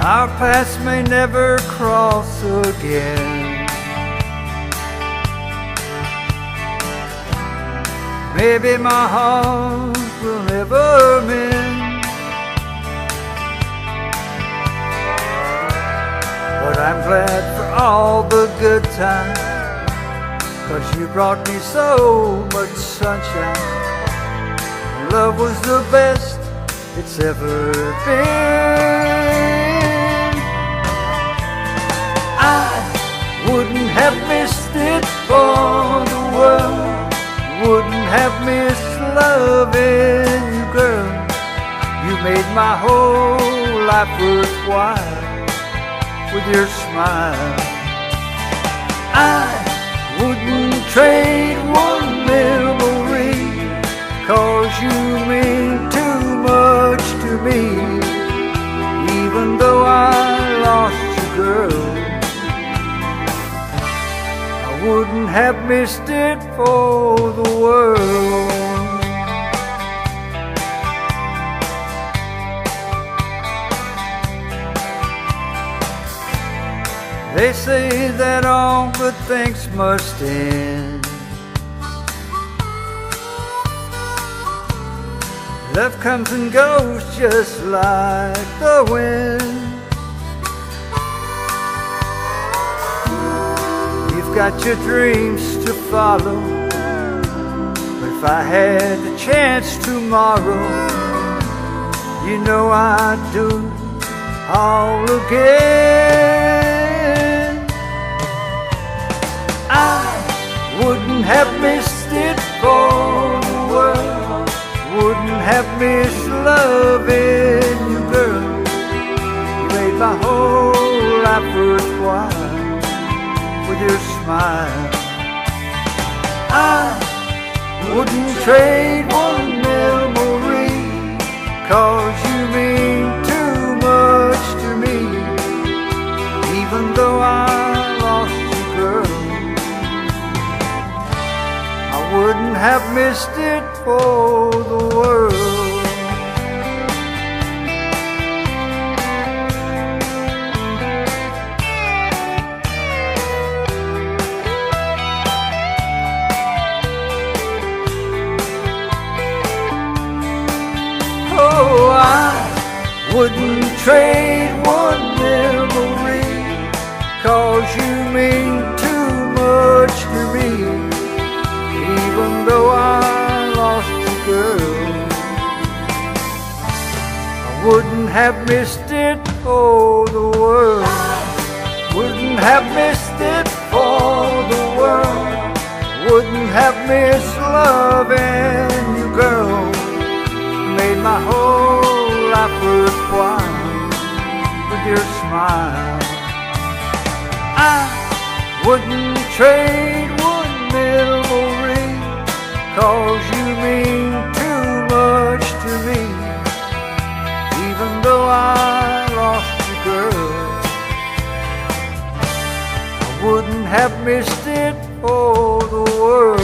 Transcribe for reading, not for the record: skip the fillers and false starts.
Our paths may never cross again. Maybe my heart will never mend, but I'm glad for all the good times, 'cause you brought me so much sunshine. Love was the best it's ever been. I wouldn't have missed it for the world, wouldn't have missed loving you, girl. You made my whole life worthwhile with your smile. I wouldn't trade one memory, 'cause you mean too much to me. Even though I lost you, girl, I wouldn't have missed it for the world. They say that all good things must end. Love comes and goes just like the wind. You've got your dreams to follow, but if I had the chance tomorrow, you know I'd do it all again. I wouldn't have missed it for the world, wouldn't have missed loving you, girl. You made my whole life worthwhile with your smile. I wouldn't trade one memory, 'cause you mean too much to me. Even though I lost you, girl, I wouldn't have missed it for the world. Oh, I wouldn't trade one memory, 'cause you mean too much to me. Even though I lost you, girl, I wouldn't have missed it for the world, wouldn't have missed it for the world, wouldn't have missed loving you, girl. Made my whole life worthwhile with your smile. I wouldn't trade one memory, 'cause you mean too much to me. Even though I lost you, girl, I wouldn't have missed it for the world.